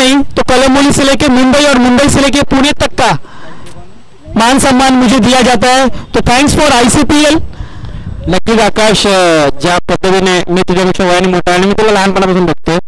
नहीं तो कलमोली से लेके मुंबई और मुंबई से लेके पुणे तक का मान सम्मान मुझे दिया जाता है. तो थँक्स फॉर ICPL. नक्कीच आकाश, ज्या पद्धतीने मी तुझ्यापेक्षा वयाने मोठा आणि मी तुला लहानपणापासून बघतोय,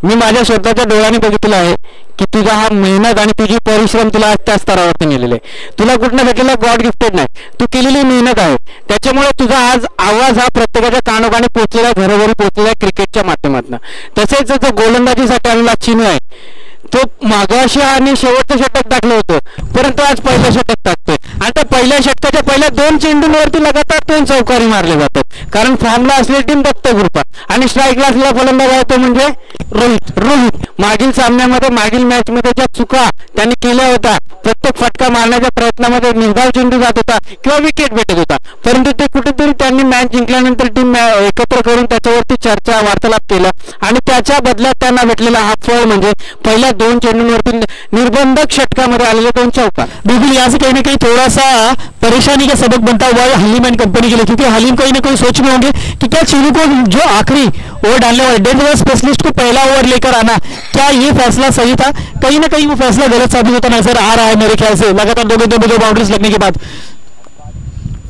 मी माझ्या स्वतःच्या डोळ्याने बघितलं आहे की तुझा हा मेहनत आणि तुझी परिश्रम तुला आज त्या स्तरावरती नेलेले आहे. तुला कुठल्या भेटलेला गॉड गिफ्टेड नाही, तू केलेली मेहनत आहे. त्याच्यामुळे तुझा आज आवाज हा प्रत्येकाच्या कानोकानी पोहोचलेला, घरोघरी पोहोचलेला क्रिकेटच्या माध्यमातून. तसेच जो गोलंदाजीसाठी आलेला चिनू आहे तो मागाशी आणि शेवटचं षटक टाकलं होतं, परंतु आज पहिलं षटक टाकतोय आणि त्या पहिल्या षटकाच्या पहिल्या 2 चेंडूंवरती लगातार 2 चौकारी मारले जातात. कारण फॉर्मला असलेली टीम दत्त ग्रुप आणि स्ट्राईकला असलेला फलंदाज आहे तो म्हणजे रोहित. मागील सामन्यामध्ये, मागील मॅच मध्ये ज्या चुका त्यांनी केल्या होत्या, प्रत्येक फटका मारण्याच्या प्रयत्नामध्ये निर्धाव चेंडू जात होता किंवा विकेट भेटत होता, परंतु ते कुठेतरी त्यांनी मॅच जिंकल्यानंतर टीम एकत्र करून त्याच्यावरती चर्चा वार्तालाप केला आणि त्याच्या बदल्यात त्यांना भेटलेला हा फळ म्हणजे पहिल्या 2 चेंडूंवरती निर्बंधक षटकामध्ये आलेले 2 चौका. बिल्कुल यहाँ से कहीं ना कहीं थोड़ा सा परेशानी का सबक बनता हुआ है हलीम एंड कंपनी के लिए, क्योंकि हलीम कहीं ना कहीं सोच में होंगे कि क्या चीनू को जो आखिरी ओवर डालने वाले डेथ ओवर स्पेशलिस्ट को पहला ओवर लेकर आना, क्या ये फैसला सही था? कहीं ना कहीं वो फैसला गलत साबित होता नजर आ रहा है मेरे ख्याल से. लगातार 2 बाउंड्रीज लगने के बाद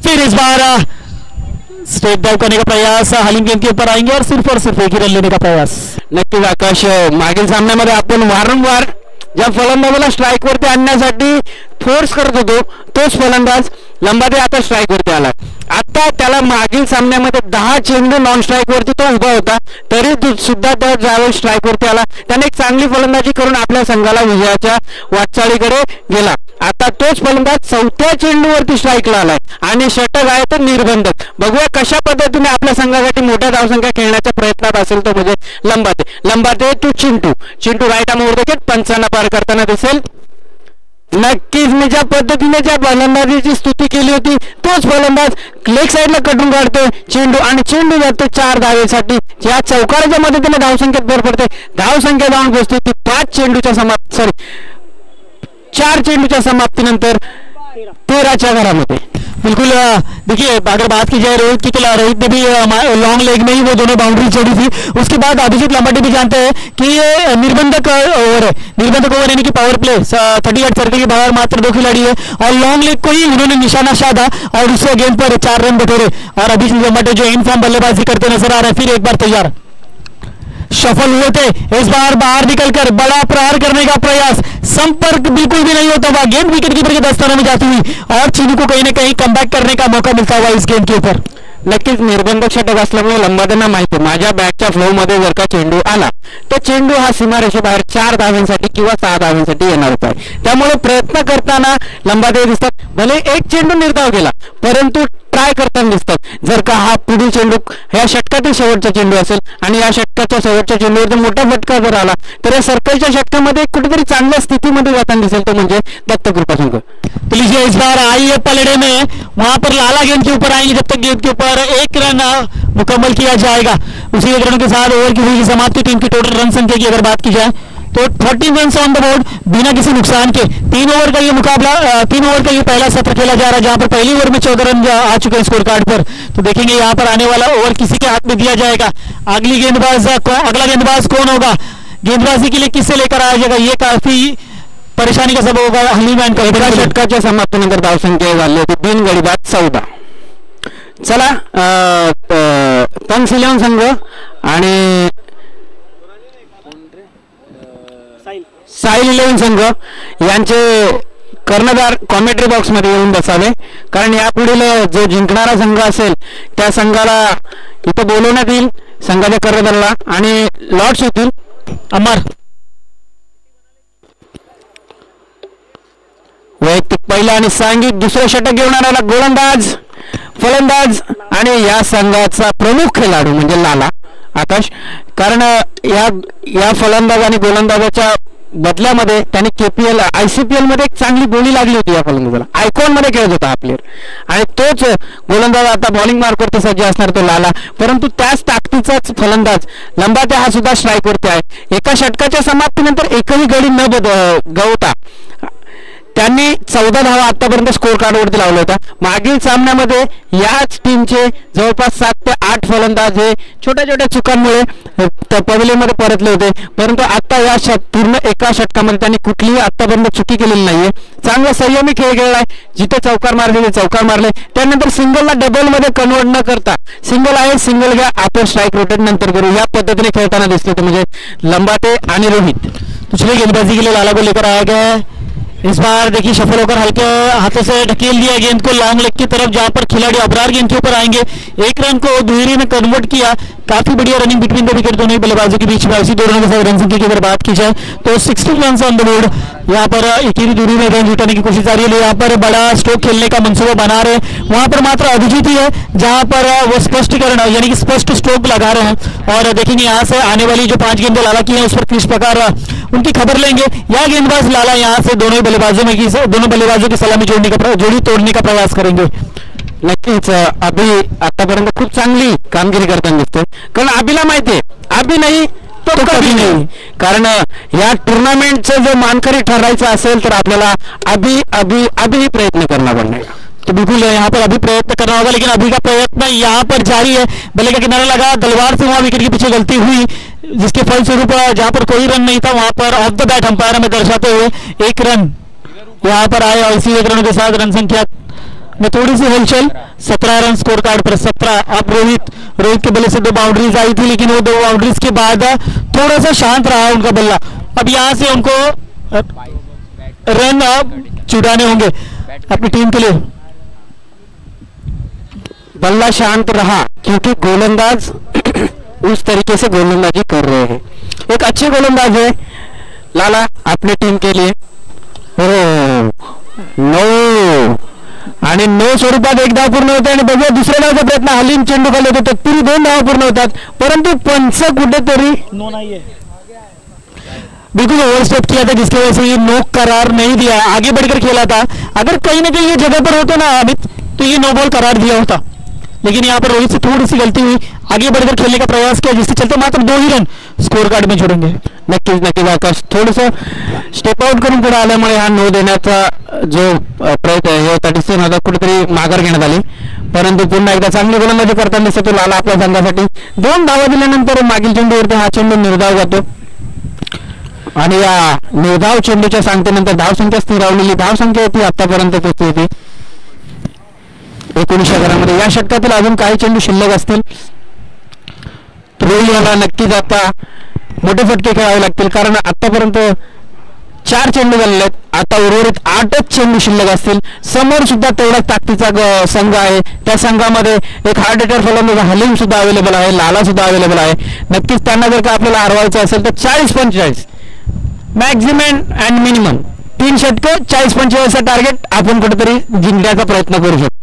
फिर इस बार स्ट्रेट ड्राइव करने का प्रयास, हलीम गेंद के ऊपर आएंगे और सिर्फ एक ही रन लेने का प्रयास. नक्कीच आकाश, मागील सामन्यामध्ये आपण वारंवार ज्या फलंदाजाला स्ट्राईक वरती आणण्यासाठी फोर्स करत होतो तोच फलंदाज लंबाते आता स्ट्राईक वरती आला. आता त्याला मागील सामन्यामध्ये 10 चेंडू नॉन स्ट्राईक वरती तो उभा होता, तरी सुद्धा तो ज्यावेळी स्ट्राईक वरती आला त्याने एक चांगली फलंदाजी करून आपल्या संघाला विजयाच्या वाटचालीकडे गेला. आता तोच फलंदाज 4थ्या चेंडूवरती स्ट्राईकला आलाय आणि षटक आहे तो निर्बंधक. बघूया कशा पद्धतीने आपल्या संघासाठी मोठ्या धावसंख्या खेळण्याच्या प्रयत्नात असेल तो म्हणजे लंबाते टू चिंटू राईट आर्म ओव्हर विकेट पंचांना पार करताना दिसेल. नक्कीच मी ज्या पद्धतीने ज्या फलंदाजीची स्तुती केली होती तोच फलंदाज लेग साईडला कटून काढतोय चेंडू जातो 4 धावेसाठी. या चौकाराच्या मदतीने धावसंख्येत भर पडते, धावसंख्या जाऊन पोहोचते ती 4 चेंडूच्या समाप्तीनंतर 13च्या घरामध्ये. बिल्कुल देखिए अगर बात की जाए रोहित की, तो रोहित ने भी लॉन्ग लेग में ही वो दोनों बाउंड्री चढ़ी थी. उसके बाद अभिजीत लांबाटे भी जानते हैं कि ये निर्बंधक ओवर है, निर्बंधक ओवर यानी कि पावर प्ले 38 सर्कल के बाहर मात्र 2 खिलाड़ी है और लॉन्ग लेग को ही उन्होंने निशाना साधा और उससे गेंद पर 4 रन बटोरे. और अभिजीत लांबाटे जो इन फॉर्म बल्लेबाजी करते नजर आ रहे हैं, फिर एक बार तैयार सफल हुए थे. इस बार बाहर निकलकर बड़ा प्रहार करने का प्रयास, संपर्क बिल्कुल भी नहीं होता हुआ, गेंद विकेट कीपर के दस्ताने में जाती हुई और चीनू को कहीं ना कहीं कमबॅक करने का मौका मिलता हुआ इस गेंद के ऊपर. नक्कीच निर्बंधक षटक असल्यामुळे लंबाद्यांना माहिती आहे माझ्या बॅटच्या फ्लो मध्ये जर का चेंडू आला तर चेंडू हा सीमारेषेबाहेर 4 धावांसाठी किंवा 6 धावांसाठी येणार होता. त्यामुळे प्रयत्न करताना लंबादे दिसतात, भले एक चेंडू निर्धाव गेला परंतु ट्राय करताना दिसतात. जर का हा पुढील चेंडू ह्या षटकातील शेवटचा चेंडू असेल आणि या षटकाच्या शेवटच्या चेंडूवर जर मोठा फटका जर आला तर या सर्कलच्या षटकामध्ये कुठेतरी चांगल्या स्थितीमध्ये जाताना दिसेल तो म्हणजे दत्त ग्रुप संघ. तो लीजिए इस बार आइए पलड़े में, वहां पर लाला गेंद के ऊपर आएंगे, जब तक गेंद के ऊपर 1 रन मुकम्मल किया जाएगा. उसी 1 रन के साथ ओवर की हुई समाप्ति. टीम की टोटल रन संख्या की अगर बात की जाए तो 14 रन ऑन द बोर्ड बिना किसी नुकसान के. 3 ओवर का ये मुकाबला, 3 ओवर का ये पहला सत्र खेला जा रहा है, जहां पर पहली ओवर में 14 रन आ चुके हैं स्कोर कार्ड पर. तो देखेंगे यहाँ पर आने वाला ओवर किसी के हाथ में दिया जाएगा. अगला गेंदबाज कौन होगा, गेंदबाजी के लिए किससे लेकर आया जाएगा, ये काफी परेशानी का सबब होगा. हलीम एंड एका षटकाच्या समाप्तीनंतर धावसंख्या झाली होती 3 गडी बाद 14. चला पंच 11 संघ आणि साहिल 11 संघ यांचे कर्णधार कॉमेंट्री बॉक्स मध्ये येऊन बसावे, कारण यापुढील जो जिंकणारा संघ असेल त्या संघाला इथं बोलवण्यात येईल संघाच्या कर्णधाराला आणि लॉर्ड्स होतील. अमर वैयक्तिक पहिला आणि सांघिक दुसरे षटक घेऊन आलेला गोलंदाज, फलंदाज आणि या संघाचा प्रमुख खेळाडू म्हणजे लाला आकाश. कारण या फलंदाज आणि गोलंदाजाच्या बदल्यामध्ये त्याने KPL ICPL मध्ये एक चांगली बोली लागली होती या फलंदाजाला, आयकॉन मध्ये खेळत होता हा प्लेअर आणि तोच गोलंदाज आता बॉलिंग मार्कवरती सज्ज असणार तो लाला. परंतु त्याच ताकदीचाच फलंदाज लंबाते हा सुद्धा स्ट्राईक वरती आहे. एका षटकाच्या समाप्तीनंतर एकही गडी न गवता त्यांनी 14 धावा आतापर्यंत स्कोर कार्डवरती लावल्या होत्या. मागील सामन्यामध्ये याच टीमचे जवळपास 7 ते 8 फलंदाज हे छोट्या छोट्या चुकांमुळे पवेलियनमध्ये परतले होते, परंतु आता या पूर्ण एका षटकामध्ये त्यांनी कुठलीही आतापर्यंत चुकी केलेली नाहीये. चांगला संयमी खेळ खेळलाय. जिथे चौकार मारले ते चौकार मारले. त्यानंतर सिंगलला डबलमध्ये कन्वर्ट न करता सिंगल आहे सिंगल घ्या, आपण स्ट्राईक रोटेट नंतर करू, या पद्धतीने खेळताना दिसले होते म्हणजे लंबाते आणि रोहित. पिछले गेंदबाजी के लिए लाला को लेकर आया गया है. इस बार देखिए सफल होकर हल्के हाथों से ढकेल दिया गेंद को लॉन्ग लेग की तरफ, जहां पर खिलाड़ी अबरार गेंद के ऊपर आएंगे. एक रन को दुहेरी में कन्वर्ट किया. काफी बढ़िया रनिंग बिटवीन द विकेट दोनों ही बल्लेबाजों के बीच में. इसी दोनों के साथ रन संख्या की अगर बात की जाए तो 60 रन ऑन द बोर्ड. यहाँ पर एक ही दूरी में रन जुटाने की कोशिश जारी है. यहाँ पर बड़ा स्ट्रोक खेलने का मंसूबा बना रहे हैं. वहां पर मात्र अभिजीत ही है जहां पर वो स्पष्टीकरण यानी कि स्पष्ट स्ट्रोक लगा रहे हैं. और देखेंगे यहाँ से आने वाली जो 5 गेंदें लाला की हैं उस पर किस प्रकार उनकी खबर लेंगे. या गेंदबाज लाला यहाँ से दोनों बल्लेबाजों की सलामी जोड़ी तोड़ने का प्रयास करेंगे. नक्कीच अभि आतापर्यंत खूप चांगली कामगिरी करताना दिसतोय, कारण अभिला माहितीये अभि नाही तो कभी नाही. कारण या टुर्नामेंटचं जर मानकरी ठरायचं असेल तर आपल्याला अभी प्रयत्न करना पड़ेगा. तो बिल्कुल यहाँ पर अभी प्रयत्न करना होगा, लेकिन अभी का प्रयत्न यहाँ पर जारी है. बल्ले का किनारा लगा, तलवार से वहां विकेट के पीछे गलती हुई, जिसके फलस्वरूप जहां पर कोई रन नहीं था वहां पर ऑफ द बैट अंपायर में दर्शाते हुए 1 रन यहाँ पर आए. और इसी 1 रनों के साथ रन संख्या में थोड़ी सी हलचल. 17 रन स्कोर कार्ड पर 17. अब रोहित के बल्ले से 2 बाउंड्रीज आई थी, लेकिन वो 2 बाउंड्रीज के बाद थोड़ा सा शांत रहा उनका बल्ला. अब यहाँ से उनको रन छुड़ाने होंगे अपनी टीम के लिए. बल्ला शांत रहा क्योंकि गोलंदाज उस तरीके से गोलंदाजी कर रहे हैं. एक अच्छे गोलंदाज है लाला अपनी टीम के लिए. नो आणि 9 स्वरूपात 1 धाव पूर्ण होते आणि बघूया दुसऱ्या धावचा प्रयत्न. हलीम चेंडू खाली होते तत्पूर्वी 2 धावा पूर्ण होतात, परंतु पंच कुठेतरी बिल्कुल ओवरस्टेप किया था, जिसकी वजह से ये नो करार नहीं दिया. आगे बढ़कर खेला था. अगर कहीं ना कहीं ये जगह पर होता ना अमित तो ये नो बॉल करार दिया होता, लेकिन यहाँ पर रोहित से थोड़ी सी गलती हुई. आगे बढ़कर खेलने का प्रयास किया, जिसके चलते मात्र 2 ही रन स्कोर कार्ड में जोड़ेंगे. नक्कीच आकाश थोडस स्टेप आउट करून पुढे आल्यामुळे हा नो देण्याचा जो प्रयत्न आहे होता दिसून आता कुठेतरी माघार घेण्यात आली, परंतु पुन्हा एकदा चांगली गोलंदाजी करताना दिसतो लाला आपल्या संघासाठी. 2 धावा दिल्यानंतर मागील चेंडूवरती हा चेंडू निर्धाव जातो आणि या निर्धाव चेंडूच्या सांगतेनंतर धावसंख्या स्थिरावलेली धावसंख्या होती आतापर्यंत पोहोचली होती 19 घरामध्ये. या षटकातील अजून काही चेंडू शिल्लक असतील. रोहितला नक्कीच आता मोठे फटके खेळावे लागतील, कारण आतापर्यंत 4 चेंडू झालेले आहेत. आता उर्वरित 8च चेंडू शिल्लक असतील. समोर सुद्धा तेवढाच ताकदीचा संघ आहे. त्या संघामध्ये एक हार्ड हिटर फलंदाज हलीम सुद्धा अवेलेबल आहे, लाला सुद्धा अवेलेबल आहे. नक्कीच त्यांना जर का आपल्याला हरवायचं असेल तर 40-45 मॅक्झिमम अँड मिनिमम 3 षटकं 40-45 टार्गेट आपण कुठेतरी जिंकण्याचा प्रयत्न करू शकतो.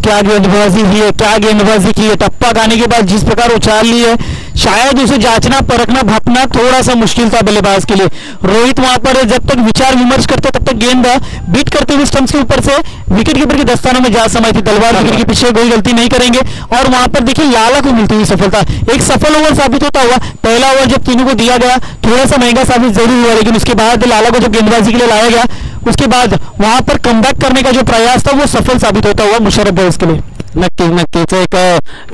क्या गेंदबाजी की है, क्या गेंदबाजी की है. टप्पा खाने के बाद जिस प्रकार उछाल ली है, शायद उसे जांचना परखना भापना थोड़ा सा मुश्किल था बल्लेबाज के लिए. रोहित वहां पर जब तक विचार विमर्श करते तब तक गेंद बीट करते हुए स्टंप्स के ऊपर से विकेट कीपर के दस्तानों में जा समाई थी. तलवार विकेट के पीछे कोई गलती नहीं करेंगे और वहां पर देखिए लाला को मिलती हुई सफलता. एक सफल ओवर साबित होता हुआ. पहला ओवर जब तीनों को दिया गया थोड़ा सा महंगा साबित जरूर हुआ, लेकिन उसके बाद लाला को जब गेंदबाजी के लिए लाया गया उसके बाद वहां पर कमबॅक करने का जो प्रयास था वो सफल साबित होता हुआ मुशर्रफ बॉयज के लिए. नक्कीच एक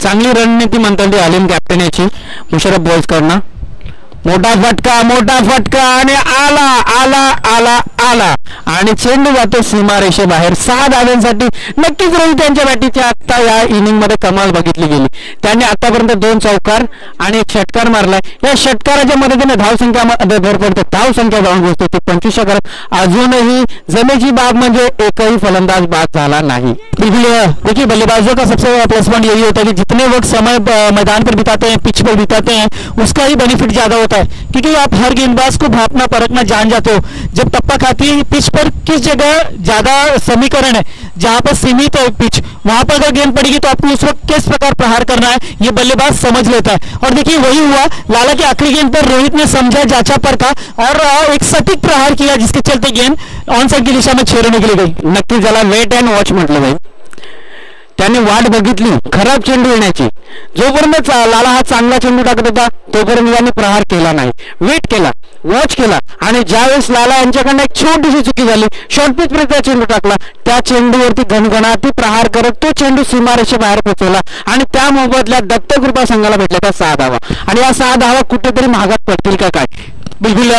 चांगली रणनीती म्हणता येईल आलिम कॅप्टन याची मुशर्रफ बॉयज कडनं. मोठा फटका आणि आला आणि चेंडू जातो सीमारेषेबाहेर 6 धावांसाठी. नक्कीच रोहित यांच्या बॅटिंगची आता या इनिंग मध्ये कमाल बघितली गेली. त्यांनी आतापर्यंत 2 चौकार आणि 1 षटकार मारलाय. या षटकाराच्या मदतीने धावसंख्यामध्ये भर पडते. धावसंख्या जाऊन पोहोचते ती 25 करत. अजूनही जमेची बाब म्हणजे एकही फलंदाज बाद झाला नाही. बिल्कुल देखिए बल्लेबाजों का सबसे बड़ा प्लस पॉइंट यही होता है कि जितने वक्त समय मैदान पर बिताते हैं, पिच पर बिताते हैं, उसका ही बेनिफिट ज्यादा होता है, क्योंकि आप हर गेंदबाज को भापना परखना जान जाते हो. जब टप्पा खाती है पिच पर किस जगह ज्यादा समीकरण है, जहां पर सीमित है पिच, वहां पर अगर गेंद पड़ेगी तो आपको उस वक्त किस प्रकार प्रहार करना है ये बल्लेबाज समझ लेता है. और देखिए वही हुआ. लाला की आखिरी गेंद पर रोहित ने समझा, जांचा परखा और एक सटीक प्रहार किया, जिसके चलते गेंद ऑन साइड की दिशा में 6 रनों के लिए गई. नक्की ज्याला वेट अँड वॉच म्हटलं जाईल. त्याने वाट बघितली खराब चेंडू येण्याची. जोपर्यंत लाला हा चांगला चेंडू टाकत होता तोपर्यंत त्याने प्रहार केला नाही, वेट केला, वॉच केला. आणि ज्यावेळेस लाला यांच्याकडनं एक छोटीशी चुकी झाली, शॉर्टपिच पर्यंत चेंडू टाकला, त्या चेंडूवरती घणघणाटी प्रहार करत तो चेंडू सीमारेषेबाहेर पोहोचवला आणि त्या मोबदल्यात दत्तकृपा संघाला भेटला त्या 6 धावा. आणि या 6 धावा कुठेतरी महागात पडतील का काय? बिल्कुल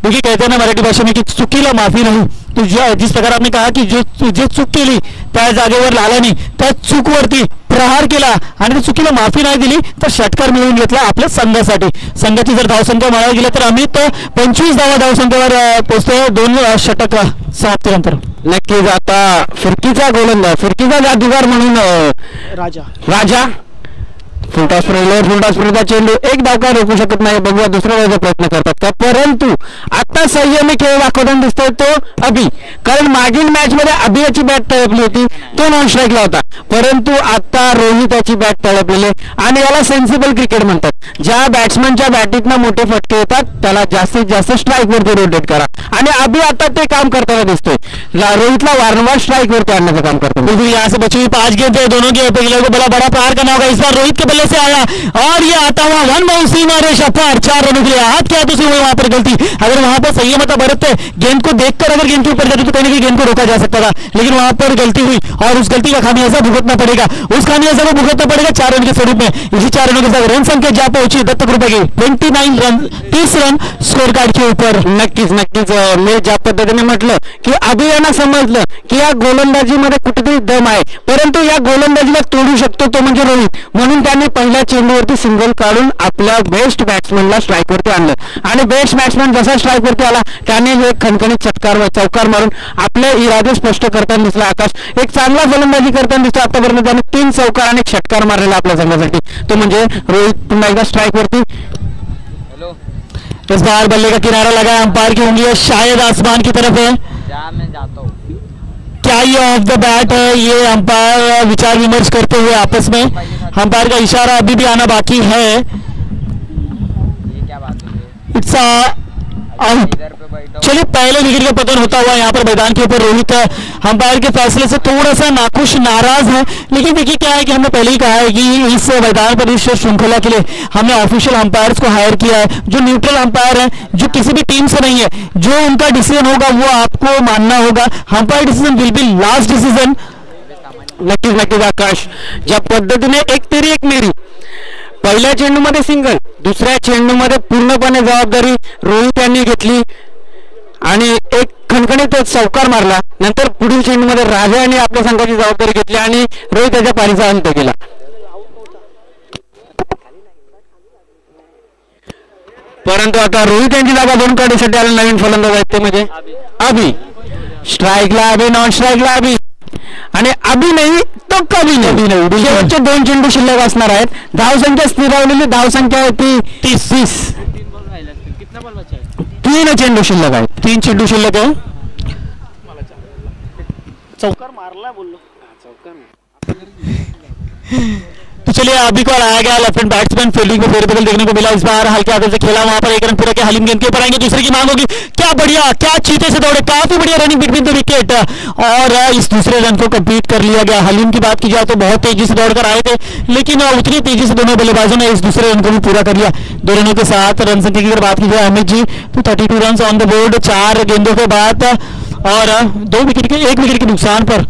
देखिए, कहते हैं ना मराठी भाषा में कि चुकीला माफी नहीं. तो जिस प्रकार आपने कहा की जे चूक केली त्या जागेवर लालाने त्या चूकवरती प्रहार केला आणि चुकीला माफी नाही दिली तर षटकार मिळवून घेतला आपल्या संघासाठी. संघाची जर धावसंख्या म्हणायला गेलं तर अमित 25 धावसंख्येवर पोहोचतोय 2 षटक समाप्तीनंतर. नक्कीच. आता फिरकीचा गोलंदाज, फिरकीचा जादूगार म्हणून राजा फुलटॉसपर्यंत चेंडू एक धाव का रोखू शकत नाही. बघूया दुसऱ्या वेळेचा प्रयत्न करतात का. परंतु आता संयमी खेळ दाखवताना दिसतोय तो अभि. कारण मागील मॅच मध्ये अभि याची बॅट तळपली होती, तो नॉन स्ट्राईकला होता. परंतु आता रोहित याची बॅट तळपलेली आणि याला सेन्सिबल क्रिकेट म्हणतात. ज्या बॅट्समनच्या बॅटीतनं मोठे फटके येतात त्याला जास्तीत जास्त स्ट्राईक वरती रोटेट करा. आणि अभि आता ते काम करताना दिसतोय. रोहितला वारंवार स्ट्राइक वरती आणण्याचं काम करतो. बिल्कुल यहाँ से बची हुई 5 गेंदें दोनों के खिलाड़ी को बड़ा प्रहार करना होगा. इस बार रोहित के बल्ले से आया और ये आता हुआ 1 बाउंसी मारे शफार 4 रनों के लिए. हाथ क्या तो हुई वहां पर गलती. अगर वहां पर संयमता बरतते गेंद को देखकर अगर गेंद के ऊपर जाती तो कहीं ना कहीं गेंद को रोका जा सकता था. लेकिन वहां पर गलती हुई और उस गलती का खामियाजा भुगतना पड़ेगा. उस खामियाजा को भुगतना पड़ेगा 4 रन के स्वरूप में. इसी 4 रनों के साथ रन संख्या जा पहुंची दत्तकृपा की 29 रन 30 रन स्कोर कार्ड के ऊपर. नक्कीच नक्कीच. मी ज्या पद्धतीने म्हटलं की अभि यांना समजलं की या गोलंदाजीमध्ये कुठेतरी दम आहे, परंतु या गोलंदाजीला तोडू शकतो तो म्हणजे रोहित. म्हणून त्याने पहिल्या चेंडूवरती सिंगल काढून आपल्या बेस्ट बॅट्समनला स्ट्राईकवरती आणलं आणि बेस्ट बॅट्समन जसा स्ट्राईकवरती आला त्याने एक खणखणीत चौकार मारून आपले इरादे स्पष्ट करताना दिसला. आकाश एक चांगला फलंदाजी करताना दिसतो. आतापर्यंत त्याने 3 चौकार आणि एक षटकार मारलेला आपल्या संघासाठी, तो म्हणजे रोहित पुन्हा एकदा स्ट्राईकवरती. इस बार बल्ले का किनारा लगा, अंपायर की उंगलियां शायद आसमान की तरफ है. मैं जाता हूँ. क्या ये ऑफ द बैट है? ये अंपायर विचार विमर्श करते हुए आपस में. अंपायर का इशारा अभी भी आना बाकी है. ये क्या बात है? It's out. चलिए, पहले विकेट का पतन होता हुआ यहाँ पर मैदान के ऊपर रोहित अंपायर के फैसले से थोड़ा सा नाखुश नाराज है. लेकिन देखिए क्या है कि हमने पहले ही कहा है कि इस मैदान पर इस श्रृंखला के लिए हमने ऑफिशियल अंपायर्स को हायर किया है, जो न्यूट्रल अंपायर है, जो किसी भी टीम से नहीं है. जो उनका डिसीजन होगा वो आपको मानना होगा. Umpire decision will be last decision. नक्कीच नक्कीच आकाश. ज्या पद्धतीने एक तेरी एक मेरी, पहिल्या चेंडूमध्ये सिंगल, दुसऱ्या चेंडूमध्ये पूर्णपणे जबाबदारी रोहित यांनी घेतली आणि एक खणखणीत चौकार मारला. नंतर पुढील चेंडूमध्ये राजा यांनी आपल्या संघाची जबाबदारी घेतली आणि रोहित त्याच्या पारीचा अंत केला. परंतु आता रोहित यांची जागा भरून काढण्यासाठी आले नवीन फलंदाज आहेत ते म्हणजे अभि. स्ट्राईकला अभि, नॉन स्ट्राईकला अभि आणि अभि नाही तो कभी नाही. शेवटचे 2 चेंडू शिल्लक असणार आहेत. धावसंख्या स्थिरावलेली धावसंख्या आहे ती 30. 3 चेंडू शिल्लक आहेत. 3 चेंडू शिल्लक है. चौकार मारला बोलो. तो चलिए अभी को आया गया लेफ्ट हैंड बैट्समैन. फील्डिंग में फेरबदल देखने को मिला इस बार. हल्के हाथों से खेला वहां पर 1 रन पूरा किया. हलीम गेंद के ऊपर आएंगे, दूसरे की मांग होगी. क्या बढ़िया, क्या चीते से दौड़े, काफी बढ़िया रनिंग बिटवीन द विकेट और इस दूसरे रन को कंप्लीट कर लिया गया. हलीम की बात की जाए तो बहुत तेजी से दौड़कर आए थे, लेकिन उतनी तेजी से दोनों बल्लेबाजों ने इस दूसरे रन को भी पूरा कर लिया. 2 रनों के साथ रन संख्या की अगर बात की जाए अमित जी तो 32 रन ऑन द बोर्ड 4 गेंदों के बाद और 1 विकेट के नुकसान पर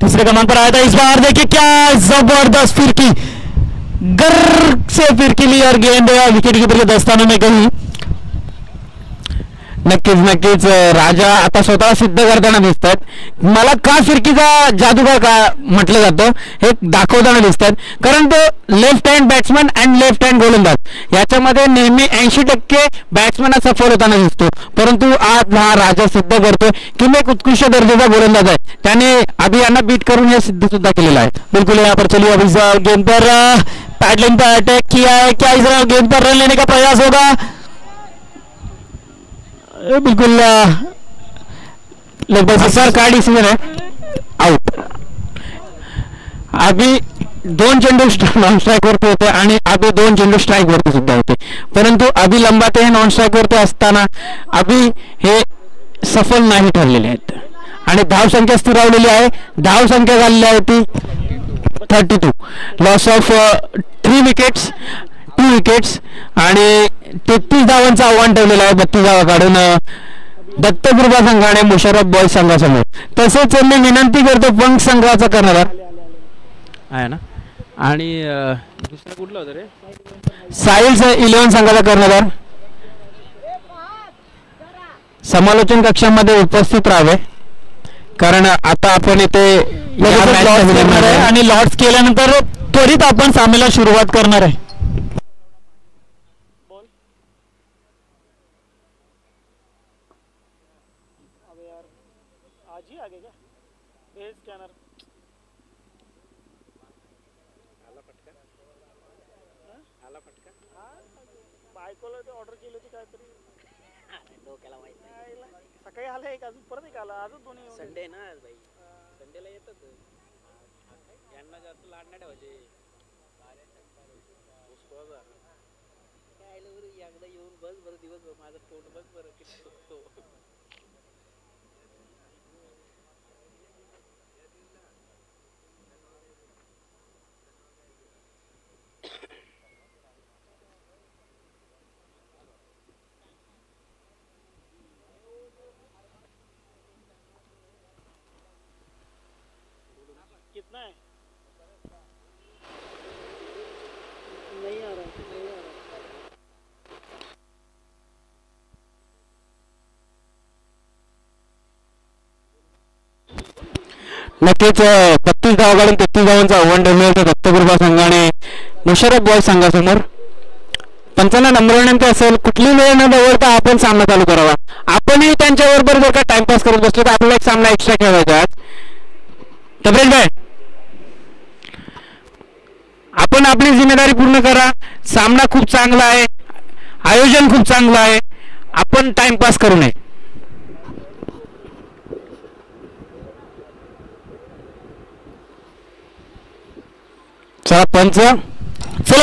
तीसरे क्रमांक पर आया था. इस बार देखिए क्या जबरदस्त फिरकी, गर्र से फिरकी ली और गेंद विकेट कीपर के दस्तानों में गई. नक्कीच नक्कीच. राजा आता स्वतः सिद्ध करताना दिसतात. मला का फिरकीचा जादूगार का म्हटलं जातं हे दाखवताना दिसतात, कारण तो left hand batsman and left hand गोलंदाज याच्यामध्ये नेहमी 80% बॅट्समन सफल होताना दिसतो. परंतु आज हा राजा सिद्ध करतोय की मी एक उत्कृष्ट दर्जाचा गोलंदाज आहे. त्याने अभि यांना बीट करून हे सिद्ध सुद्धा केलेलं आहे. बिल्कुल. यहाँ पर चलिए अभी गेंद पर पैडलिंग पर अटैक किया है. क्या इस गेंद पर रन लेने का प्रयास होगा? बिल्कुल लगभग सर काय डिसिजन आहे. आउट. अभि 2 चेंडू नॉन स्ट्राईक वरती होते आणि अभि 2 चेंडू स्ट्राईक वरती सुद्धा होते. परंतु अभि लंबाते हे नॉन स्ट्राईक वरती असताना अभि हे सफल नाही ठरलेले आहेत आणि धावसंख्या स्थिरावलेली आहे. धावसंख्या झालेली आहे ती 32, लॉस ऑफ 3 विकेट्स, 2 विकेट्स आणि 33 धावांचं आव्हान ठेवलेलं आहे 32 धावा काढून दत्तकृपा संघाने मुशर्रफ बॉयज संघासमोर. तसेच मी विनंती करतो पंख संघाचा कर्णधार आहे ना आणि दुसरा कुठला होता रे, साहिल 11 संघाचा कर्णधार समालोचन कक्षामध्ये उपस्थित राहावे, कारण आता आपण इथे आणि लॉर्ड्स केल्यानंतर त्वरित आपण सामन्याला सुरुवात करणार आहे. ऑर्डर केली होती काहीतरी डोक्याला माहित नाही, सकाळी आलं एक अजून परत एक आला, अजून दोन्ही संडे ना भाई, संडेला येतात यांना जास्त लाड नाही ठेवायचे. काय एकदा येऊन बस बरं दिवस माझं तोंड बघ बरं किती दुखतो. कितना है? नहीं आ रहा, नहीं आ रहा. नक्कीच 32 धावा काढून 33 धावांचं आव्हान ठेवलं होतं दत्तकृपा संघाने मुशर्रफ बॉयज संघासमोर. पंचांना नम्र विनंती असेल, कुठली वेळ न दवडता आपण सामना चालू करावा. आपणही त्यांच्याबरोबर जर का टाइमपास करत बसलो तर आपल्याला एक सामना एक्स्ट्रा खेळवायचा आज. तब्रेज भाई, आपण आपली जिम्मेदारी पूर्ण करा. सामना खूप चांगला आहे, आयोजन खूप चांगलं आहे, आपण टाइमपास करू नये. चला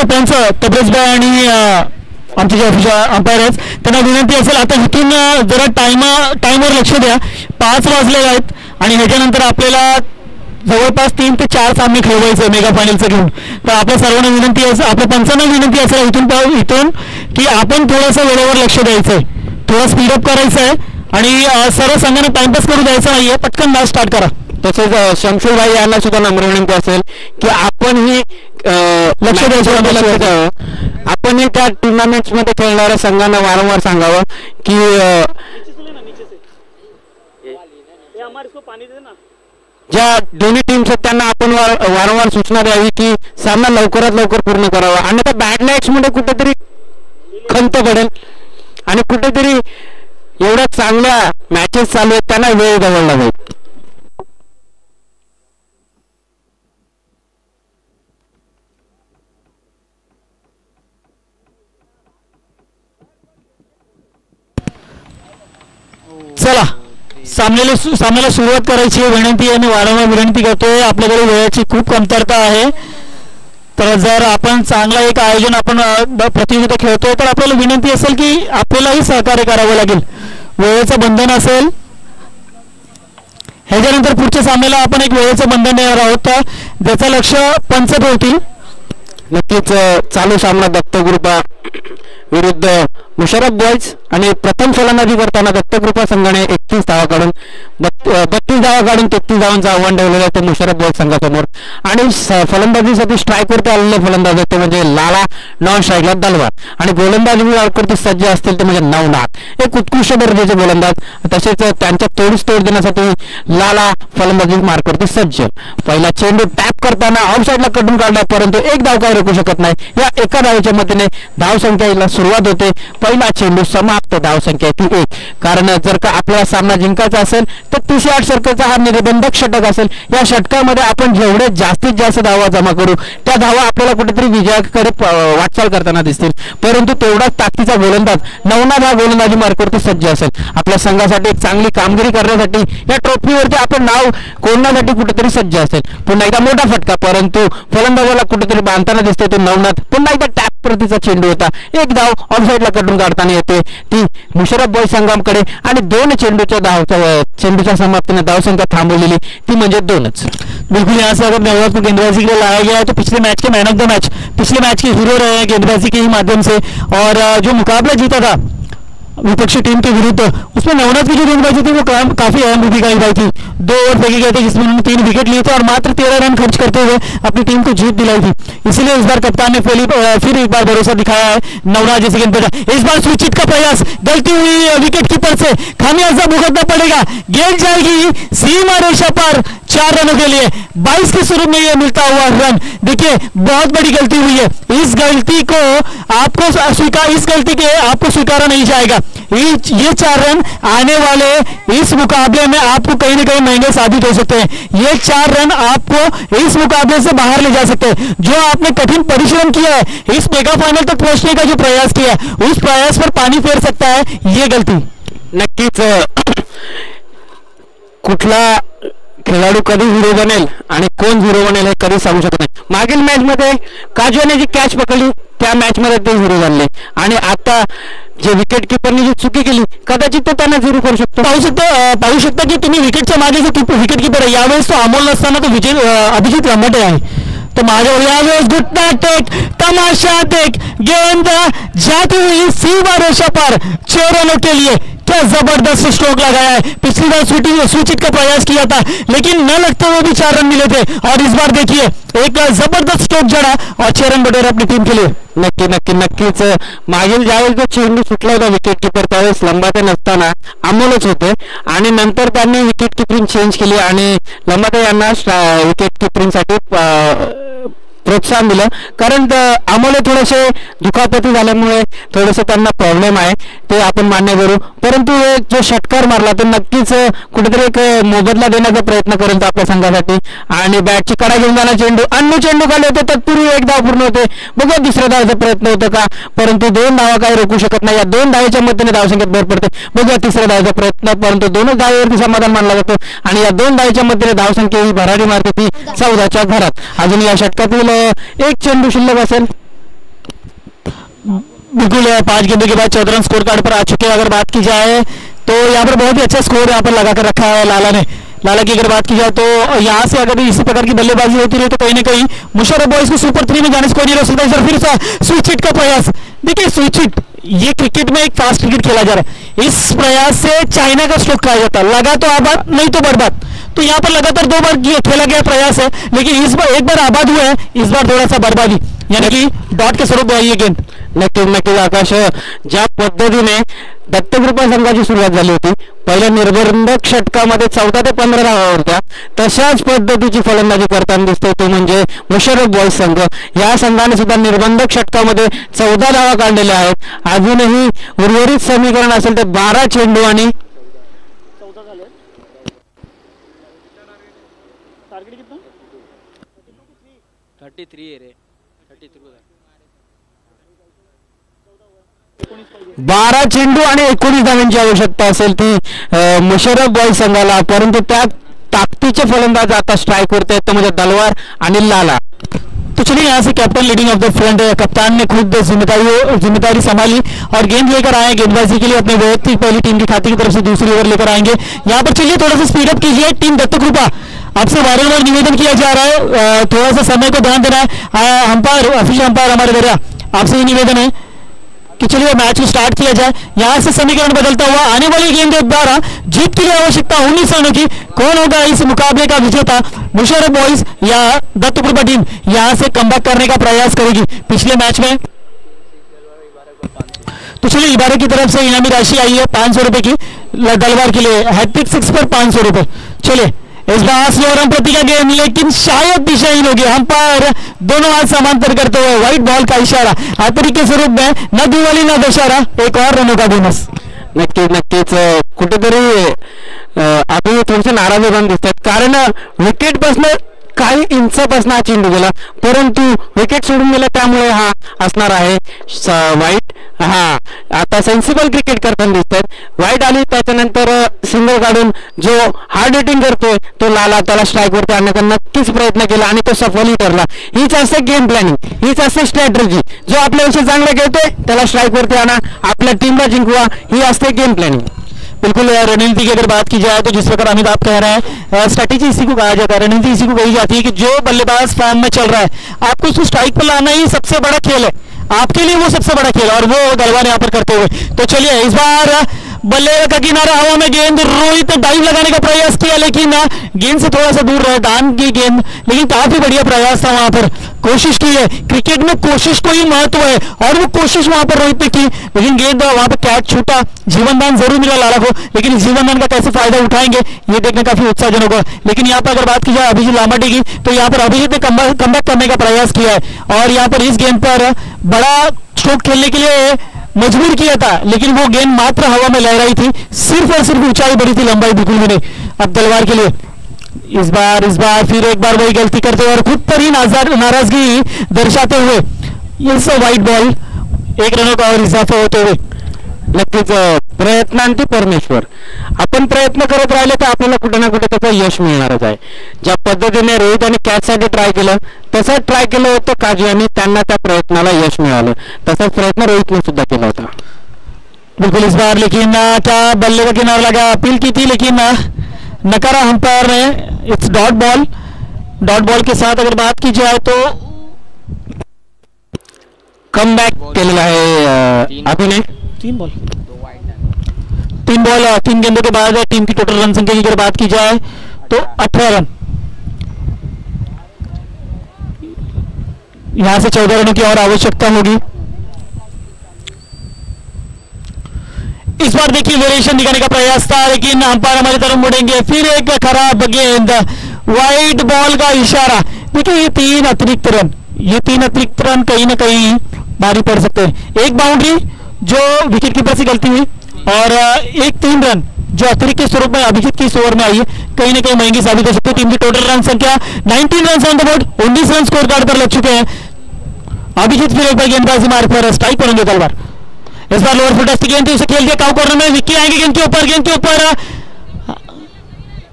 पंच तब्रेज भाई आणि आमचे जे ऑफिशियल अंपायर आहेत त्यांना विनंती असेल, आता इथून जरा टाइमवर लक्ष द्या. 5 वाजले आहेत आणि ह्याच्यानंतर आपल्याला जवळपास 3 ते 4 सामने खेळवायचे मेगा फायनलचं घेऊन. तर आपल्या सर्वांना विनंती असेल, आपल्या पंचांना विनंती असेल इथून की आपण थोडंसं वेळेवर लक्ष द्यायचंय, थोडं स्पीडअप करायचं आहे आणि सर्व संघांना टाइमपास करू द्यायचं नाहीये. पटकन मॅच स्टार्ट करा. तसेच शमशूर भाई यांना सुद्धा नम्र विनंती असेल की आपणही लक्ष द्यावं. आपणही त्या टुर्नामेंट्स मध्ये खेळणाऱ्या संघांना वारंवार सांगावं की ज्या दोन्ही टीम्स आहेत त्यांना आपण वारंवार सूचना द्यावी की सामना लवकरात लवकर पूर्ण करावा, अन्यथा बॅड लाईट्स मध्ये कुठेतरी खंत पडेल आणि कुठेतरी एवढ्या चांगल्या मॅचेस चालू आहेत त्यांना वेळ दवडला जाईल. चला सामन्याला सुरुवात करायची विनंती आहे. मी वारंवार विनंती करतोय, आपल्याकडे वेळेची खूप कमतरता आहे. तर जर आपण चांगला एक आयोजन आपण प्रतियोगिता खेळतोय तर आपल्याला विनंती असेल की आपल्यालाही सहकार्य करावं लागेल. वेळेचं बंधन असेल, ह्याच्यानंतर पुढच्या सामन्याला आपण एक वेळेचं बंधन देणार आहोत, ज्याचं लक्ष पंच ठेवतील. नक्कीच चालू सामना दत्तकृपा विरुद्ध मुशर्रफ बॉयज आणि प्रथम फलंदाजी करताना दत्तकृपा संघाने 31 धावा काढून 32 धावा काढून 33 धावांचं आव्हान ठेवलेलं आहे ते मुशर्रफ बॉयज संघासमोर. आणि फलंदाजीसाठी स्ट्राईकवरती आलेले फलंदाज आहेत ते म्हणजे लाला, नॉन स्ट्राईकला दलवार आणि गोलंदाजीवरती सज्ज असतील ते म्हणजे नवनाथ, एक उत्कृष्ट दर्जाचे गोलंदाज. तसेच त्यांच्या तोडीस तोड देण्यासाठी लाला फलंदाजी मार्कवरती सज्ज. पहिला चेंडू टॅप करताना ऑफ साईडला कटून काढला, परंतु एक धाव काय रोखू शकत नाही. या एका धावेच्या मतीने धावसंख्येला सुरुवात होते. पहिला चेंडू समाप्त, धावसंख्या ती 1. कारण जर का आपल्याला सामना जिंकायचा असेल तर 38 षटकाचा हा निर्बंधक षटक असेल. या षटकामध्ये आपण जेवढे जास्तीत जास्त धावा जमा करू त्या धावा आपल्याला कुठेतरी विजयाकडे वाटचाल करताना दिसतील. परंतु तेवढाच ताकदीचा गोलंदाज नवनाथ हा गोलंदाजी मार्कवरती सज्ज असेल. आपल्या संघासाठी एक चांगली कामगिरी करण्यासाठी या ट्रॉफीवरती आपण नाव कोरण्यासाठी कुठेतरी सज्ज असेल. पुन्हा एकदा मोठा फटका, परंतु फलंदाजाला कुठेतरी बांधताना दिसते तो नवनाथ. पुन्हा एकदा टॅप प्रतीचा चेंडू होता, एक धाव ऑफसाईडला कटून काढताना येते ती मुशर्रफ बॉयज संघाकडे आणि 2 चेंडूच्या धावचा चेंडू ओव्हरच्या समाप्तीने धावसंख्या थांबवलेली ती म्हणजे 2च. बिल्कुल यहाँ से अगर नवराज को गेंदबाजी के लिए लाया गया है तो पिछले मैच के मैन ऑफ द मैच, पिछले मैच के हीरो रहे हैं गेंदबाजी के ही माध्यम से, और जो मुकाबला जीता था विपक्षी टीम के विरुद्ध उसमें नवनाथ की जो गेंदबाजी थी वो काफी अहम भूमिका निभाई थी. 2 ओवर फेंके गए थे जिसमें उन्होंने 3 विकेट लिए थे और मात्र 13 रन खर्च करते हुए अपनी टीम को जीत दिलाई थी. इसीलिए इस बार कप्तान ने फिर एक बार भरोसा दिखाया है नवनाथ जैसे गेंदबाज. इस बार स्विचिट का प्रयास, गलती हुई विकेट कीपर से, खामियाजा भुगतना पड़ेगा. गेंद जाएगी सीमा रेखा पर 4 रनों के लिए. 22 के शुरू में ये मिलता हुआ रन. देखिए बहुत बड़ी गलती हुई है, इस गलती के आपको स्वीकारा नहीं जाएगा. ये 4 रन आने वाले इस मुकाबले में आपको कहीं ना कहीं महंगे साबित हो सकते हैं. ये 4 रन आपको इस मुकाबले से बाहर ले जा सकते हैं. जो आपने कठिन परिश्रम किया है, इस मेगा फाइनल तक पहुंचने का जो प्रयास किया है, उस प्रयास पर पानी फेर सकता है ये गलती. नक्कीच कुठला खेळाडू कधी हिरो बनेल आणि कोण हिरो बनेल हे कधी सांगू शकत नाही. मागील मॅच मध्ये काजूने जी कॅच पकडली त्या मॅच मध्ये ते हिरो बनले आणि आता जे विकेट कीपरने जी चुकी केली कदाचित तो त्यांना झिरो करू शकतो. पाहू शकता की तुम्ही विकेटच्या मागे जो विकेट कीपर आहे यावेळेस तो अमोल नसताना तो अभिजित लांबटे आहे. तो माझ्यावर यावेळेस घुटना टेक, तमाशा देख, गेंद जाती हुई सीमा रेखा पर 6 रनों के लिए. क्या जबरदस्त स्ट्रोक लगाया है. पिछली बार स्विचिट का प्रयास किया था लेकिन न लगते हुए भी 4 रन मिले थे और इस बार देखिए एक जबरदस्त स्ट्रोक जड़ा और 6 रन बटोरे अपनी टीम के लिए. नक्कीच मागील ज्यावेळेस जो चेंडू सुटला होता विकेट कीपर त्यावेळेस लंबाते नसताना अमोलच होते आणि नंतर त्यांनी विकेट किपरिंग चेंज केली आणि लंबाते यांना विकेट किपरिंगसाठी प्रोत्साहन दिलं. कारण अमोले थोडेसे दुखापती झाल्यामुळे थोडेसे त्यांना प्रॉब्लेम आहे ते आपण मान्य करू. परंतु जो षटकार मारला तो नक्कीच कुठेतरी एक मोबदला देण्याचा प्रयत्न करेल तो आपल्या संघासाठी. आणि बॅटची कडा घेऊन जाणार चेंडू, अन्य चेंडू खाली होते तत्पूर्वी 1 धाव पूर्ण होते. बघा दुसऱ्या धावाचा प्रयत्न होतो का, परंतु 2 धावा काही रोखू शकत नाही. या 2 धावेच्या मदतीने धावसंख्येत भर पडते. बघा तिसऱ्या धावाचा प्रयत्न, परंतु 2च धावेवरती समाधान मानला जातो आणि या 2 धावेच्या मदतीने धावसंख्या ही भरारी मारते ती 14च्या घरात. अजून या षटकातील एक चेंडू शिल्लक असेल. बिल्कुल 5 गेंदों के बाद 14 रन स्कोर कार्ड पर आ चुके हैं. अगर बात की जाए तो यहाँ पर बहुत ही अच्छा स्कोर यहाँ पर लगा कर रखा है लाला की अगर बात की जाए तो यहाँ से अगर इसी प्रकार की बल्लेबाजी होती रही तो कहीं ना कहीं मुशर्रफ बॉयज को सुपर 3 में जाने से कोई नहीं रोक सकता. सर फिर स्विचिट का प्रयास देखिए. स्विचिट ये क्रिकेट में एक फास्ट क्रिकेट खेला जा रहा है. इस प्रयास से चाइना का स्ट्रोक कहा जाता है. लगा तो आबाद नहीं तो बर्बाद. तो यहाँ पर लगातार 2 बार खेला गया प्रयास है लेकिन इस बार एक बार आबाद हुआ है, इस बार थोड़ा सा बर्बादी यानी कि डॉट के स्वरूप आई है गेंद. नक्कीच आकाश ज्या पद्धतीने दत्तकृपा संघाची सुरुवात झाली होती पहिल्या निर्बंधक षटकामध्ये 14 ते 15 धावा होत्या तशाच पद्धतीची फलंदाजी करताना दिसतोय तो म्हणजे मुशर्रफ बॉयज संघ. या संघाने सुद्धा निर्बंधक षटकामध्ये 14 धावा काढलेल्या आहेत. अजूनही उर्वरित समीकरण असेल तर 12 चेंडू आणि 14 झाले. टार्गेट कितना 33 है रे 33 12 चेंडू आणि 19 धावांची आवश्यकता असेल ती मुशर्रफ बॉयज संघाला. परंतु त्या ताकदीचे फलंदाज आता स्ट्राइक करते तो म्हणजे तलवार आणि लाला. तो चलिए यहाँ से captain leading of the front कप्तान ने खुद जिम्मेदारी संभाली और गेंद लेकर आए गेंदबाजी के लिए अपने वैयक्तिक पहली टीम की खाते की तरफ से दूसरी ओवर लेकर आएंगे. यहाँ पर चलिए थोड़ा सा स्पीड अप कीजिए. टीम दत्तकृपा आपसे बार-बार निवेदन किया जा रहा है थोड़ा सा समय को ध्यान देना है. अंपायर ऑफिशियल अंपायर हमारे दरिया आपसे ये निवेदन है कि चलिए मैच को स्टार्ट किया जाए. यहाँ से समीकरण बदलता हुआ आने वाली गेंद द्वारा जीत के लिए आवश्यकता 19 रनों की. कौन होगा इस मुकाबले का विजेता, मुशर्रफ बॉयज या दत्तकृपा टीम यहाँ से कमबैक करने का प्रयास करेगी पिछले मैच में. तो चलिए इबारे की तरफ से इनामी राशि आई है 500 रुपए की दलवार के लिए. हैट्रिक 6 पर 500 रुपए. चलिए इस बार स्लो रन प्रति का गेम लेकिन शायद दिशाहीन होगी. अंपायर दोनों हाथ समांतर करते हुए व्हाइट बॉल का इशारा अतिरिक्त के स्वरूप में न दिवाली न दशहरा एक और रनों का बोनस. नक्कीच कुठेतरी अभी थोडेसे नाराज रन दिसतात कारण विकेट बसणं काही इंचापासून हा चेंडू गेला परंतु विकेट सोडून गेला त्यामुळे हा असणार आहे वाईट. हा आता सेन्सिबल क्रिकेट करताना दिसतात. वाईट आली त्याच्यानंतर सिंगल काढून जो हार्ड हिटिंग करतोय तो लाला त्याला स्ट्राईक वरती आणण्याचा नक्कीच प्रयत्न केला आणि तो सफलही ठरला. हीच असते गेम प्लॅनिंग, हीच असते स्ट्रॅटेजी. जो आपल्याविषयी चांगलं खेळतोय त्याला स्ट्राईक वरती आणा, आपल्या टीमला जिंकवा, ही असते गेम प्लॅनिंग. बिल्कुल रणनीति की अगर बात की जाए तो जिस प्रकार अमित आप कह रहे हैं स्ट्रैटेजी इसी को कहा जाता है, रणनीति इसी को कही जाती है कि जो बल्लेबाज फॉर्म में चल रहा है आपको उसको स्ट्राइक पर लाना ही सबसे बड़ा खेल है, आपके लिए वो सबसे बड़ा खेल, और वो गलवान यहाँ पर करते हुए। तो चलिए इस बार बल्ले का किनारा हवा में, गेंद रोहित ने डाइव लगाने का प्रयास किया लेकिन गेंद से थोड़ा सा दूर रहा, दान की गेंद, लेकिन काफी बढ़िया प्रयास था, वहां पर कोशिश की है, क्रिकेट में कोशिश को ही महत्व है और वो कोशिश वहां पर रोहित ने की, लेकिन गेंद वहां पर कैच छूटा, जीवनदान जरूर मिला लाला को, लेकिन इस जीवनदान का कैसे फायदा उठाएंगे ये देखना काफी उत्साहजनक होगा। लेकिन यहाँ पर अगर बात की जाए अभिजीत लांबाटी की तो यहाँ पर अभिजीत ने कमबैक करने का प्रयास किया है और यहाँ पर इस गेंद पर बड़ा स्ट्रोक खेलने के लिए मजबूर किया था, लेकिन वो गेंद मात्र हवा में लहराई थी, सिर्फ और सिर्फ ऊंचाई बड़ी थी, लंबाई बिल्कुल भी नहीं। अब तलवार के लिए इस बार फिर एक बार वही गलती करते हुए और खुद पर ही नाराजगी दर्शाते हुए इस वाइट बॉल, 1 रनों का और इजाफा होते हुए। नक्कीच प्रयत्नांती परमेश्वर, आपण प्रयत्न करत राहिले तर आपल्याला कुठे ना कुठे त्याचं यश मिळणारच आहे। ज्या पद्धतीने रोहित आणि कॅचसाठी ट्राय केलं तसंच ट्राय केलं होतं काजू यांनी, त्यांना त्या प्रयत्नाला यश मिळालं, तसाच प्रयत्न रोहितने सुद्धा केला होता। बिल्कुल इस बार लेकिन क्या बल्ले का किनारा लगा, अपील की थी लेकिन नकारा अंपायर ने। इट्स डॉट बॉल के साथ अगर बात की जाए तो कम बैक केलेला आहे अभिनय। 3 बॉल 3 गेंदों के बाद टीम की टोटल रन संख्या की अगर बात की जाए तो 18 रन, यहां से 14 रनों की और आवश्यकता होगी। इस बार देखिए वेरिएशन दिखाने का प्रयास था लेकिन अंपायर हमारी तरफ मुड़ेंगे, फिर एक खराब गेंद, वाइट बॉल का इशारा। देखिए ये 3 अतिरिक्त रन कहीं ना कहीं भारी पड़ सकते हैं। एक बाउंड्री जो विकेट कीपर से गलती हुई और एक 3 रन जो अतिरिक्त के स्वरूप में अभिजीत की इस ओवर में आई है, कहीं ना कहीं महंगी साबित हो सकती है। टीम की टोटल रन संख्या 19 run on the board, 19 run score card पर लग चुके हैं। अभिजीत फिर एक बार गेंदबाजी मार्ग पर स्ट्राइक करेंगे तलवार। इस बार लोअर फुट की गेंद थी, उसे खेल दिया काउ कॉर्नर में, विक्की आएंगे गेंद के ऊपर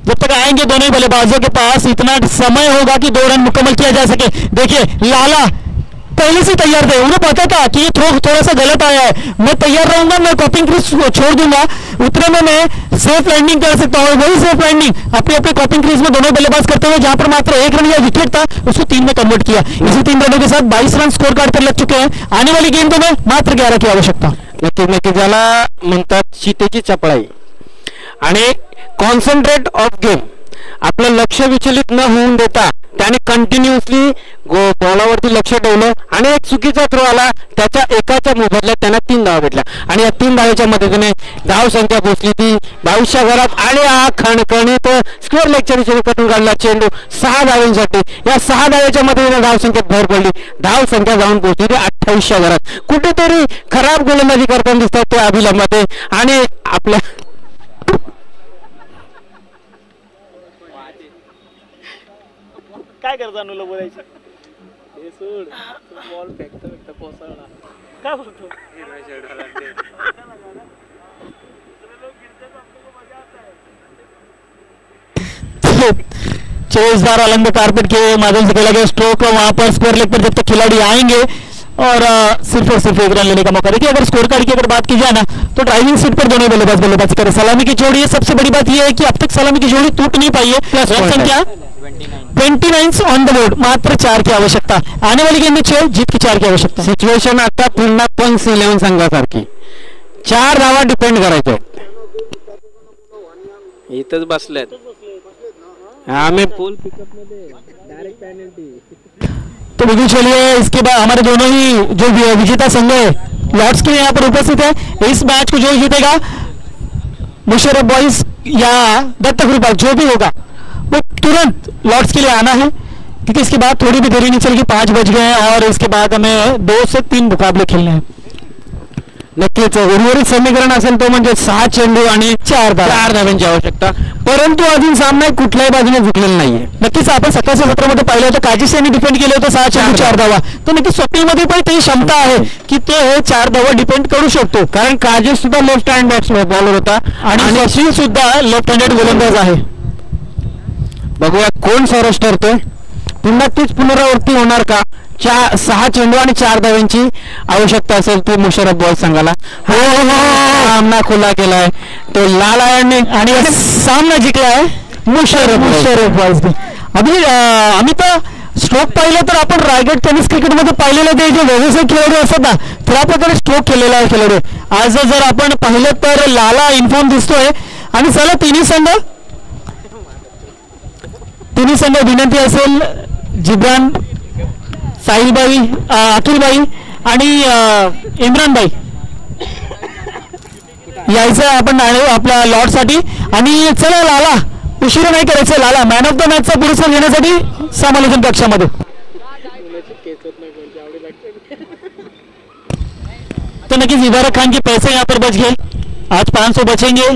जब तक आएंगे दोनों ही बल्लेबाजों के पास इतना समय होगा कि 2 रन मुकम्मल किया जा सके। देखिए लाला पहले से तैयार थे, उन्हें पता था कि ये थ्रो थोड़ा सा गलत आया है, मैं तैयार रहूंगा, मैं कॉपिंग क्रीज छोड़ दूंगा, उतने में मैं सेफ लैंडिंग कर सकता हूँ। वही सेफ लैंडिंग अपने कॉपिंग क्रीज में दोनों बल्लेबाज करते हुए जहां पर मात्र 1 रन या विकेट था उसको 3 में कन्वर्ट किया। इसी 3 रनों के साथ 22 रन स्कोर कार्ड पर लग चुके हैं। आने वाली गेंदों में मात्र 11 की आवश्यकता। नक्की ज्याला म्हणतात शीतेची चपळाई आणि कॉन्सन्ट्रेट ऑफ गेम, आपलं लक्ष विचलित न होऊन देता त्याने कंटिन्युअसली बॉलावरती लक्ष ठेवलं आणि एक चुकीचा थ्रो आला, त्याच्या एकाच्या मोबदल्यात त्यांना 3 धावा भेटल्या आणि या 3 धावेच्या मदतीने धाव संख्या पोहोचली ती 22च्या घरात आणि हा खणखणीत स्क्वेअर लेगच्या दिशेने कटून काढला चेंडू 6 धावांसाठी। या 6 धावेच्या मदतीने धाव संख्येत भर पडली, धाव संख्या जाऊन पोहोचली ती 28च्या घरात। कुठेतरी खराब गोलंदाजी करताना दिसतात ते अभिलंबाते आणि आपल्या काय करता अनुला बोलायचं, हे सोड, बॉल फेकता कोसळला, काय बोलतो चलो इस बार अलंग कारपेट के माध्यम से खेला गया स्ट्रोक, वहां पर स्क्वायर लेग पर जब तक खिलाड़ी आएंगे और सिर्फ 1 रन लेने का मौका। देखिए अगर स्कोर कार्ड की अगर बात की जाए ना तो ड्राइविंग सीट पर दोनों बल्लेबाजी करें। सलामी की जोड़ी है, सबसे बड़ी बात यह है कि अब तक सलामी की जोड़ी टूट नहीं पाई है। रन संख्या 29 ऑन द बोर्ड, मात्र 4 की आवश्यकता। आने वाली गेंद में 6, जीत की 4 की आवश्यकता। सिच्युएशन आता पुन्हा पंच 11 संघासारखी 4 धावा डिपेंड करायचे, इथंच बसलेत आम्ही फुल पिकअप मध्ये डायरेक्ट पेनल्टी। तो बिल्कुल चलिए इसके बाद हमारे दोनों ही जो विजेता संघ है लॉर्ड्स के यहाँ पर उपस्थित है। इस मैच को जो जीतेगा मुशर्रफ बॉयज या दत्तक ग्रुप जो भी होगा वो तुरंत लॉर्ड्स के लिए आना है, क्योंकि इसके बाद थोड़ी भी देरी नहीं चलेगी, 5 बज गए हैं और इसके बाद हमें 2 से 3 मुकाबले खेलने हैं। नक्कीच उर्वरित समीकरण असेल तो म्हणजे 6 चेंडू आणि 4 धावांची आवश्यकता, परंतु अजून सामना कुठल्याही बाजूने जिंकलेला नाहीये। नक्कीच आपण 17 मध्ये पाहिलं होतं काजीस यांनी डिपेंड केलं होतं 6 चेंडू 4 धावा, तर नक्कीच स्वप्नीमध्ये पण ती क्षमता आहे की ते 4 धावा डिपेंड करू शकतो, कारण काजीस सुद्धा लेफ्ट हँड बॅट्समॅन बॉलर होता आणि सचिन सुद्धा लेफ्ट हँडेड गोलंदाज आहे। बघूया कोण सरस ठरतोय। पुन्हा नक्कीच पुनरावृत्ती होणार का? 6 चेंडू आणि 4 धावांची आवश्यकता असेल ती मुशर्रफ बॉल संघाला. हो सामना खुला केलाय तो लाल आयनने आणि सामना जिंकलाय मुशर्रफ बॉल्सने. आम्ही तर स्ट्रोक पाहिलं तर आपण रायगड टेनिस क्रिकेटमध्ये पाहिलेलं ते जे व्यवसायिक खेळाडू असतात ना त्या प्रकारे स्ट्रोक केलेला आहे खेळाडू. आज जर आपण पाहिलं तर लाला इन्फॉर्म दिसतोय. आणि चला तिन्ही संघ विनंती असेल जिब्रान, साहिलबाई, अतुलबाई आणि इम्रानबाई यायचं आपण आपल्या लॉटसाठी. आणि चला लाला उशीर नाही करायचं. लाला मॅन ऑफ द मॅचचा पुरस्कार घेण्यासाठी समालोचन कक्षामध्ये. तो नक्कीच इबारत खान के पैसे यहाँ पर बच गए. आज 500 बचेंगे.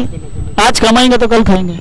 आज कमाएंगे तो कल खाएंगे.